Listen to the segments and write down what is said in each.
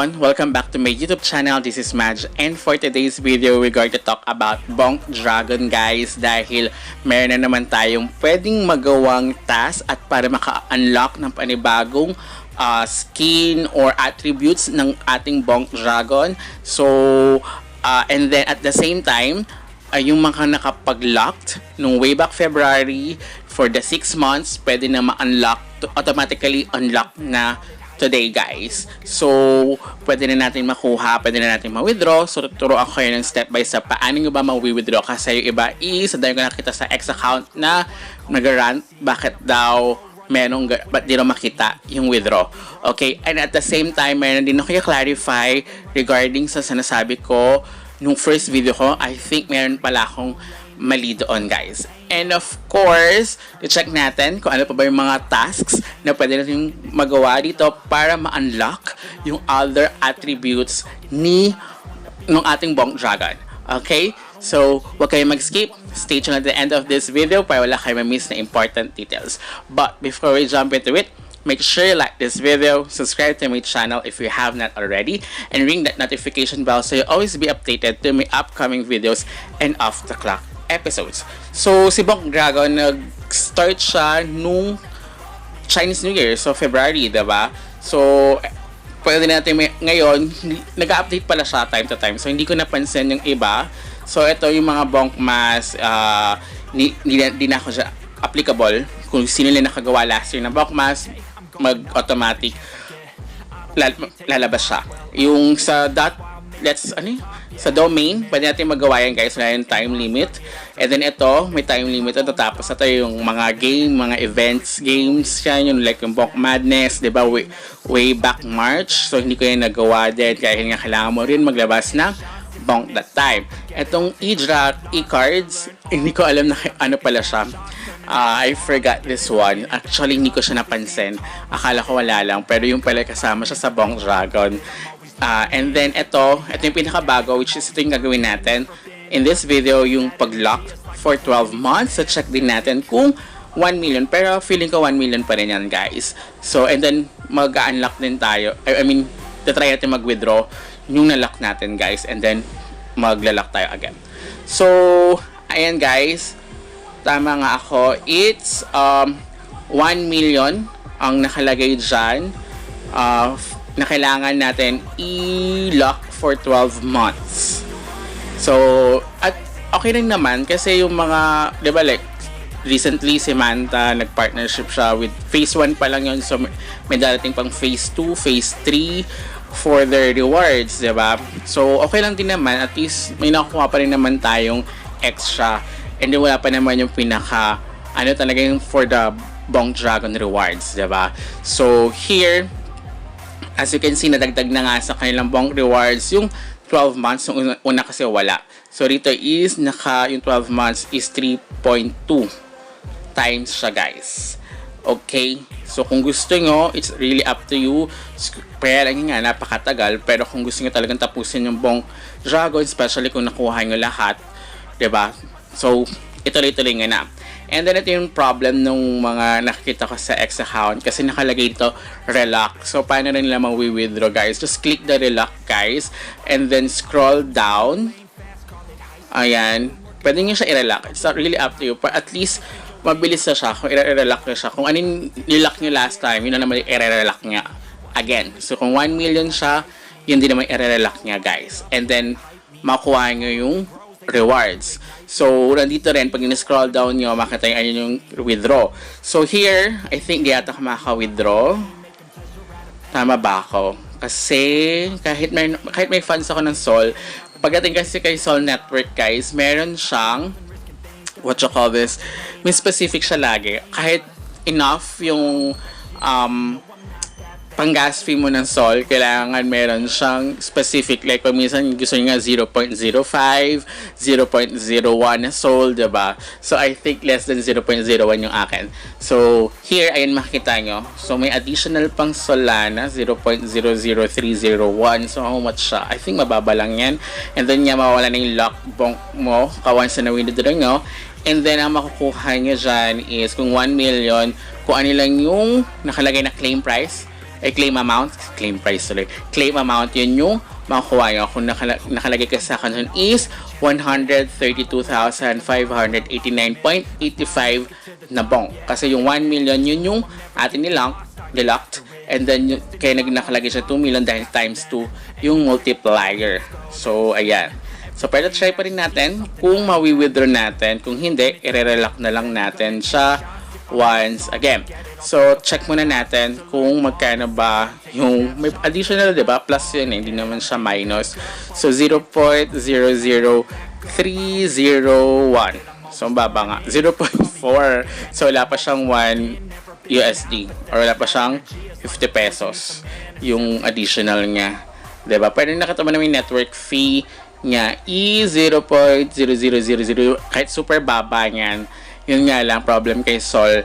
everyone, welcome back to my YouTube channel. This is Madge, and for today's video, we're going to talk about Bonk Dragon, guys, dahil meron na naman tayong pwedeng magawang task at para maka-unlock ng panibagong skin or attributes ng ating Bonk Dragon. So, and then at the same time, yung mga nakapag-locked nung way back February for the 6 months, pwede na ma-unlock, automatically unlock na today, guys. So, pwede na natin makuha, pwede na natin ma-withdraw. So, tuturuan ko kayo ng step by step paano nyo ba ma-withdraw. Kasi yung iba is, dahil ko nakita sa X account na nag-rant, bakit daw ba't di na makita yung withdraw. Okay, and at the same time, meron din ako i-clarify regarding sa sinasabi ko nung first video ko. I think meron pala akong mali doon, guys. And of course, i-check natin kung ano pa ba yung mga tasks na pwede natin magawa dito para ma-unlock yung other attributes ng ating Bonk Dragon. Okay? So, huwag kayong mag-skip. Stay tuned at the end of this video para wala kayong ma-miss na important details. But before we jump into it, make sure you like this video, subscribe to my channel if you have not already, and ring that notification bell so you'll always be updated to my upcoming videos and off-the-clock episodes. So, si Bonk Dragon, nag-start siya nung Chinese New Year, so February, diba? So, pwede natin ngayon, nag-update pala siya time to time, so hindi ko napansin yung iba. So, ito yung mga Bonk Mask, di na ako siya applicable. Kung sino lang nakagawa last year na Bonk Mask, mag-automatic lalabas siya. Yung sa sa domain, pwede natin magawa yan, guys. Wala yung time limit. And then ito, may time limit. Ito, tapos ito yung mga game, mga events, games yan. Yung like yung Bonk Madness, diba? Way back March. So, hindi ko yan nagawa din. Kaya nga kailangan mo rin maglabas ng Bonk that time. Itong e-cards, hindi ko alam na ano pala siya. I forgot this one. Actually, hindi ko siya napansin. Akala ko wala lang. Pero yung pala kasama siya sa Bonk Dragon. And then ito yung pinakabago, which is ito yung gagawin natin in this video, yung pag-lock for 12 months. So, check din natin kung 1 million. Pero feeling ko 1 million pa rin yan, guys. So, and then mag-unlock din tayo. I mean, tatry natin mag-withdraw yung na-lock natin, guys. And then, magla-lock tayo again. So, ayan, guys. Tama nga ako. It's 1 million ang nakalagay dyan. Na kailangan natin i-lock for 12 months. So, at okay rin naman kasi yung mga, di ba, like, recently si Manta, nag-partnership siya with phase 1 pa lang yun. So, may darating pang phase 2, phase 3 for their rewards, di ba? So, okay lang din naman. At least, may nakukuha pa rin naman tayong extra. And then, wala pa naman yung talaga yung for the Bonk Dragon rewards, di ba? So, here, as you can see, nadagdag na nga sa kanilang Bonk rewards yung 12 months. Yung una kasi wala. So, dito is, yung 12 months is 3.2 times siya, guys. Okay? So, kung gusto nyo, it's really up to you. Kaya lang nga, napakatagal. Pero kung gusto nyo talagang tapusin yung Bonk Dragon, especially kung nakuha nyo lahat, diba? So, ituloy-tuloy nga na. And then, ito yung problem nung mga nakikita ko sa X account kasi nakalagay dito, relock. So, paano rin nila ma-withdraw, guys? Just click the relock, guys. And then, scroll down. Ayan. Pwede nyo siya i-relock. It's not really up to you. But at least, mabilis na siya kung i-relock nyo siya. Kung anong nilock nyo last time, yun na naman i-relock niya again. So, kung 1 million siya, yun din naman i-relock niya, guys. And then, makuha nyo yung rewards. So, nandito rin, pag in-scroll down nyo, makita nyo yung withdraw. So, here, I think di ata maka-withdraw. Tama ba ako? Kasi, kahit may funds ako ng Sol, pagdating kasi kay Sol Network, guys, meron siyang, what you call this, may specific siya lagi. Kahit enough yung pang-gas fee mo ng Sol, kailangan meron siyang specific. Like, pag minsan gusto nyo nga 0.05, 0.01 na Sol, diba? So, I think less than 0.01 yung akin. So, here, ayan makikita nyo. So, may additional pang Solana, 0.00301. So, how much siya? I think mababa lang yan. And then, mawala na yung lock bonk mo, once na withdraw nyo. And then, ang makukuha nyo dyan is, kung 1 million, kung ano lang yung nakalagay na claim price, claim amount, claim price tuloy. Claim amount, yun yung makukuha nyo. Kung nakalagay ka sa kanun is 132,589.85 na bong. Kasi yung 1 million, yun yung atin nilocked. And then, kaya nakalagay siya 2 million dahil times 2 yung multiplier. So, ayan. So, pero try pa rin natin kung mawi-withdraw natin. Kung hindi, i-relock na lang natin siya once again. So, check muna natin kung magkano ba yung may additional, diba? Plus yun eh, hindi naman siya minus. So, 0.000301. So, ang baba nga. 0.4. So, wala pa siyang 1 USD. Or wala pa siyang 50 pesos. Yung additional niya. Diba? Pero nakatama namin network fee niya E0.0000, kahit super baba niyan. Yun nga lang, problem kay Sol,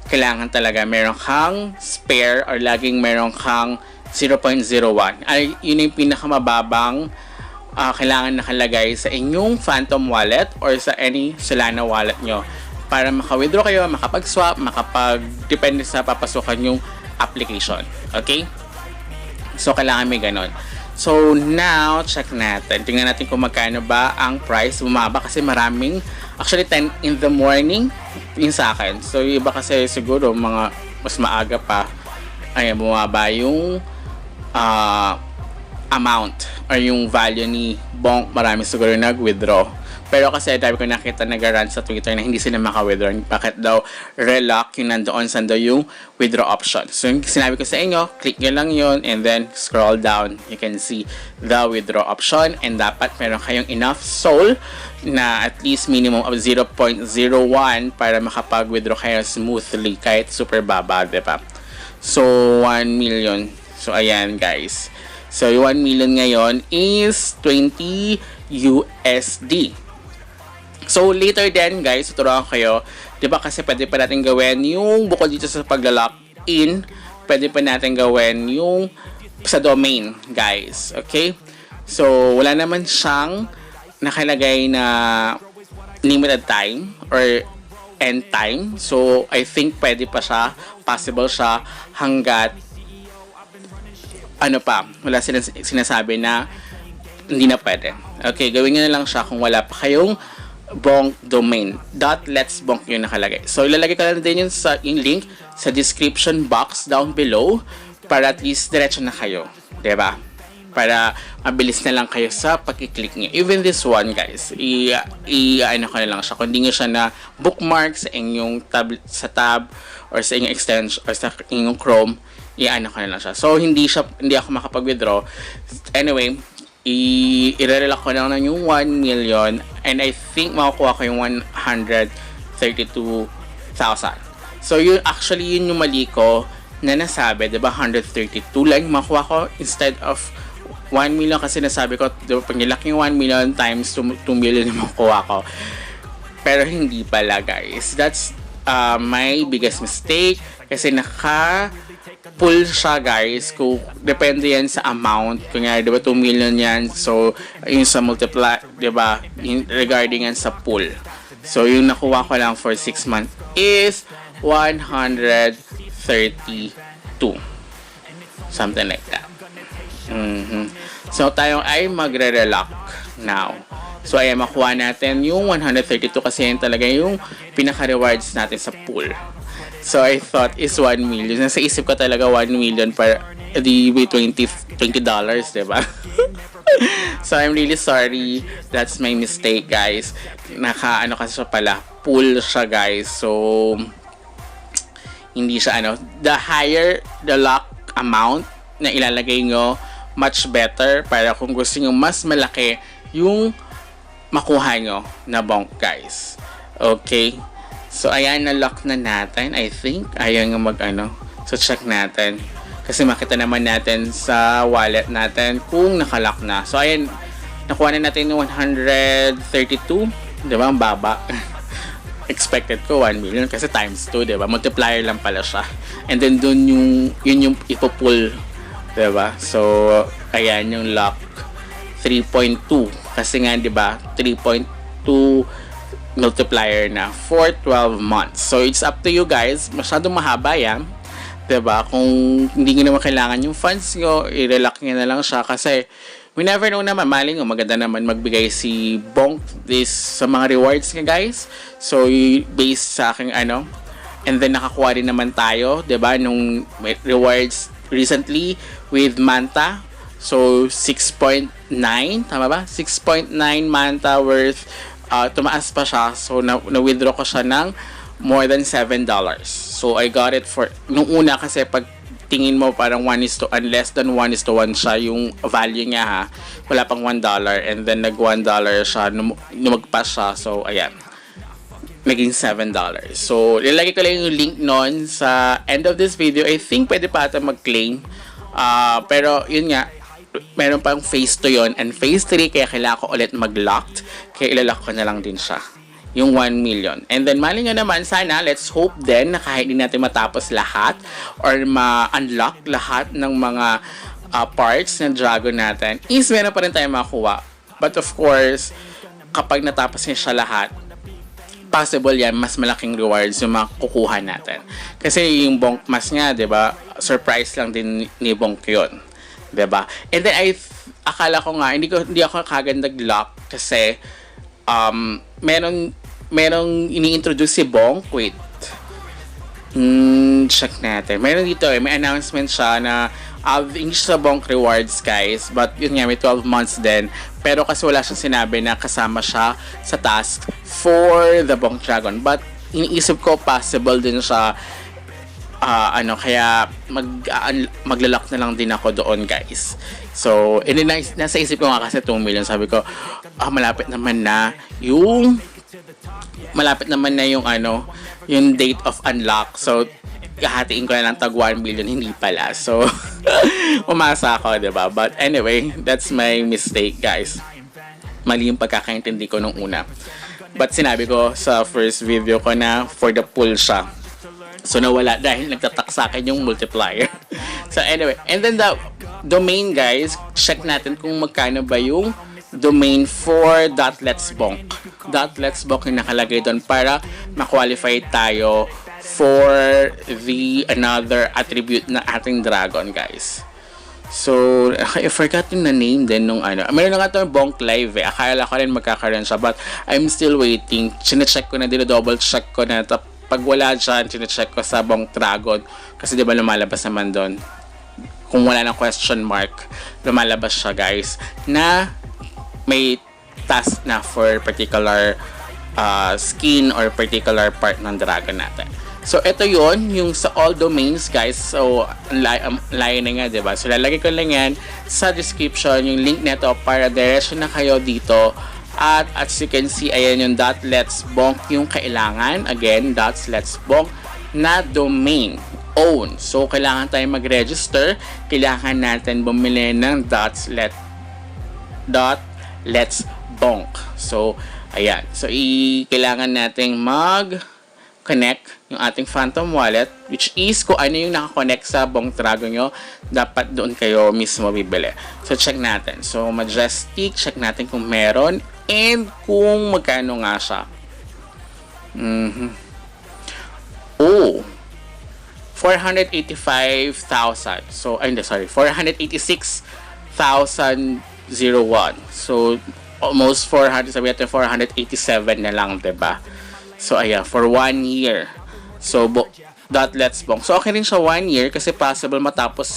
kailangan talaga meron kang spare or laging meron kang 0.01. Ay, yun yung pinakamababang kailangan nakalagay sa inyong Phantom wallet or sa any Solana wallet nyo para maka-withdraw kayo, makapag-swap, makapag-depende sa papasukan yung application. Okay? So, kailangan may ganon. So, now, check natin. Tingnan natin kung magkano ba ang price. Bumaba kasi maraming, actually 10 in the morning, yung sa akin. So, yung iba kasi siguro, mga mas maaga pa, ayan, bumaba yung amount or yung value ni Bonk. Marami siguro nag-withdraw. Pero kasi dahil ko nakita nag-run sa Twitter na hindi sila maka-withdraw. Bakit daw relock yung nandoon sando yung withdraw option. So yung sinabi ko sa inyo, click nyo lang yun and then scroll down. You can see the withdraw option and dapat meron kayong enough SOL na at least minimum of 0.01 para makapag-withdraw kayo smoothly kahit super baba, diba? So 1 million. So ayan guys. So yung 1 million ngayon is 20 USD. So, later then, guys, tuturuan kayo. Diba kasi pwede pa natin gawin yung bukod dito sa pagla-lock in, pwede pa natin gawin yung sa domain, guys. Okay? So, wala naman siyang nakalagay na limited time or end time. So, I think pwede pa siya, possible siya hanggat ano pa, wala silang sinasabi na hindi na pwede. Okay, gawin nyo na lang siya kung wala pa kayong Bonk domain. .let's bonk yung nakalagay. So, ilalagay ko lang din yung link sa description box down below para at least diretso na kayo. Diba? Para mabilis na lang kayo sa pag-click nyo. Even this one, guys, ano ko na lang siya. Kung hindi nyo siya na bookmark sa inyong tab or sa inyong extension or sa inyong Chrome, ano ko na lang siya. So, hindi ako makapag-withdraw. Anyway, i-relock ko lang yung 1 million and I think makukuha ko yung 132,000. So, yun yung mali ko na nasabi, diba, 132 lang makuha ko instead of 1 million kasi nasabi ko, diba, pag nilak yung 1 million times 2 million yung makuha ko. Pero hindi pala, guys. That's my biggest mistake kasi pull siya, guys, kung depende yan sa amount. Kunyari, diba, 2 million yan. So, yung sa multiply, diba, regarding yan sa pull. So, yung nakuha ko lang for 6 months is 132. Something like that. So, tayo ay magre-relock now. So, ayan, makuha natin yung 132 kasi yan talaga yung pinaka-rewards natin sa pool. So, I thought is 1 million. Nasa isip ko talaga 1 million para di $20, diba? So, I'm really sorry. That's my mistake, guys. Ano kasi siya pala. Pool siya, guys. So, hindi siya the higher the lock amount na ilalagay nyo, much better para kung gusto nyo mas malaki yung makuha nyo na bonk, guys. Okay? So, ayan, na-lock na natin. I think, ayan nga So, check natin. Kasi makita naman natin sa wallet natin kung nakalock na. So, ayan, nakuha na natin yung 132. Diba? Ang baba. Expected ko 1 million kasi times 2, diba? Multiplier lang pala siya. And then, yun yung ipopull. Diba? So, ayan yung lock. 3.2. Kasi nga, diba? 3.2 multiplier na for 12 months. So, it's up to you, guys. Masyadong mahaba yan. 'Diba? Kung hindi nyo naman kailangan yung funds nyo, i-relax nyo na lang siya kasi we never know naman, mali nyo, maganda naman magbigay si Bonk this sa mga rewards nga guys. So, based sa aking and then nakakuha rin naman tayo, 'di ba, nung rewards recently with Manta. So, 6.9, tama ba? 6.9 Manta worth, tumaas pa siya. So, na-withdraw ko siya ng more than $7. So, I got it for, nung una kasi pag tingin mo parang less than 1:1 siya yung value niya ha. Wala pang $1 and then nag $1 siya, lumagpas siya. So, ayan. Naging $7. So, ilalagay ko lang yung link nun sa end of this video. I think pwede pa ata mag-claim. Pero, yun nga, meron pang phase 2 yon and phase 3 kaya kailangan ko ulit mag-locked. Kaya ilalock ko na lang din siya. Yung 1 million. And then, mali nyo naman, sana, let's hope then na kahit hindi natin matapos lahat or ma-unlock lahat ng mga parts ng dragon natin, is meron pa rin tayo makuha. But of course, kapag natapos niya siya lahat, possible yan, mas malaking rewards yung makukuha natin. Kasi yung Bonk Mas nga, diba, surprise lang din ni Bonk yun. Diba? And then, akala ko nga, hindi ako kagad nag-lock kasi merong ini-introduce si Bonk. Wait. Check natin. Meron dito may announcement siya na English sa Bonk Rewards, guys. But yun nga, may 12 months din. Pero kasi wala siyang sinabi na kasama siya sa task for the Bonk Dragon. But iniisip ko possible din siya kaya maglalak na lang din ako doon, guys. So, and then nasa isip ko nga kasi 2 million. Sabi ko, malapit naman na yung yung date of unlock. So, hahatiin ko na lang tag 1 million, hindi pala. So, umasa ako, diba? But anyway, that's my mistake, guys. Mali yung pagkakaintindi ko nung una. But sinabi ko sa first video ko na for the pool siya. So, nawala dahil nagtatak sa akin yung multiplier. So, anyway. And then the domain, guys, check natin kung magkano ba yung domain for .letsbonk. .letsbonk yung nakalagay doon para ma-qualify tayo for the another attribute na ating dragon, guys. So, I forgot yung na-name din nung Meron na nga ito Bonk Live eh. Akala ko rin magkakaroon siya. But, I'm still waiting. Chinecheck ko na, double check ko na. Pag wala dyan, chinecheck ko sa Bonk Dragon. Kasi diba lumalabas naman doon. Kung wala ng question mark, lumalabas siya, guys. Na may task na for particular skin or particular part ng dragon natin. So, ito yon yung sa all domains, guys. So, layo na nga, diba? So, lalagay ko lang yan sa description, yung link neto para diretso na kayo dito. At as you can see, ayan yung .letsbonk yung kailangan. Again, .letsbonk na domain own. So, kailangan tayo mag-register. Kailangan natin bumili ng .letsbonk. So, ayan. So, kailangan nating mag-connect yung ating Phantom Wallet, which is kung ano yung nakakonect sa Bonk Dragon nyo, dapat doon kayo mismo bibili. So, check natin. So, Majestic, check natin kung meron and kung magkano nga siya. Oh, 485,000. So, hindi, sorry, 486,001. So, almost 400, sabi natin 487 na lang, diba? So, ayan, for 1 year. So, .letsbonk. So, okay rin siya 1 year kasi possible matapos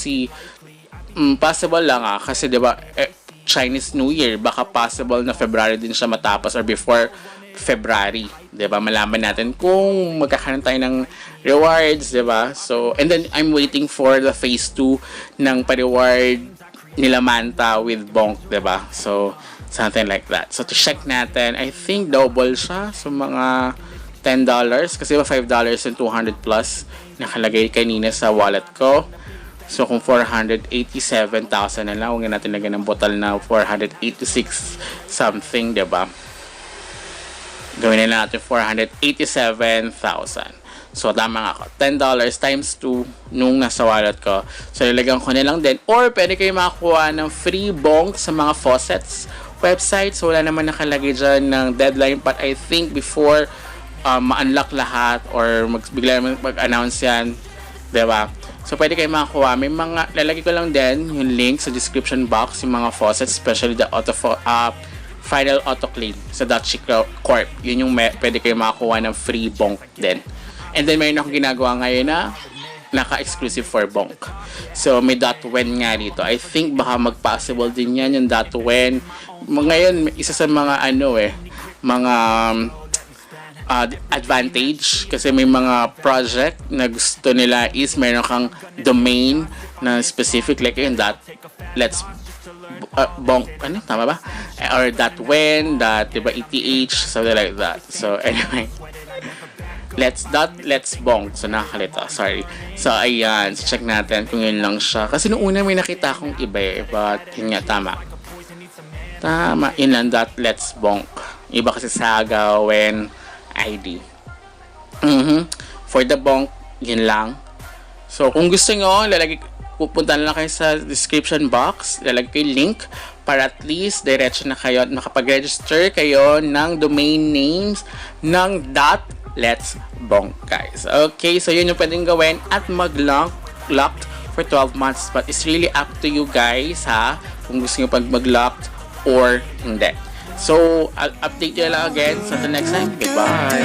possible lang kasi diba, Chinese New Year, baka possible na February din siya matapos or before February, 'di ba? Malaman natin kung magkakaroon tayo ng rewards, 'di ba? So, and then I'm waiting for the phase 2 ng pa-reward nila Manta with Bonk, 'di ba? So, something like that. So, to check natin, I think double siya. So, mga $10 kasi $5 and 200 plus nakalagay kanina sa wallet ko. So, kung 487,000 na lang, huwag natin lagyan ng bottle na 486 something, diba? Gawin na natin 487,000. So, tama nga ako. $10 times 2 nung nasa wallet ko. So, nilagyan ko na lang din. Or, pwede kayo makakuha ng free bonk sa mga faucets website. So, wala naman nakalagay dyan ng deadline. But I think before ma-unlock lahat or bigla naman mag-announce yan, diba? So, pwede kayo makakuha. May mga, lalagay ko lang din yung link sa description box, yung mga faucets, especially the Final Autoclean sa Dutch Corp. Yun yung pwede kayo makakuha ng free bonk din. And then, mayroon akong ginagawa ngayon na naka-exclusive for bonk. So, may .wen nga dito. I think baka mag-possible din yan yung .wen. Ngayon, isa sa mga mga advantage kasi may mga project na gusto nila is meron kang domain na specific like yung let's bonk, tama ba? Or .wen, diba, ETH, something like that. So anyway, let's bonk. So nakakalito, sorry. So ayan, so check natin kung yun lang siya. Kasi nung una may nakita akong iba but yun nga, tama, yun lang, let's bonk. Iba kasi Saga, Wen, ID. For the bonk, yun lang. So, kung gusto nyo, pupunta na lang kayo sa description box. Lalagay ko yung link para at least diretso na kayo at makapag-register kayo ng domain names ng .let's bonk, guys. Okay, so yun yung pwedeng gawin at mag-locked for 12 months. But it's really up to you guys, ha? Kung gusto nyo mag-locked or hindi. So, I'll update you lang again. So, until next time, goodbye.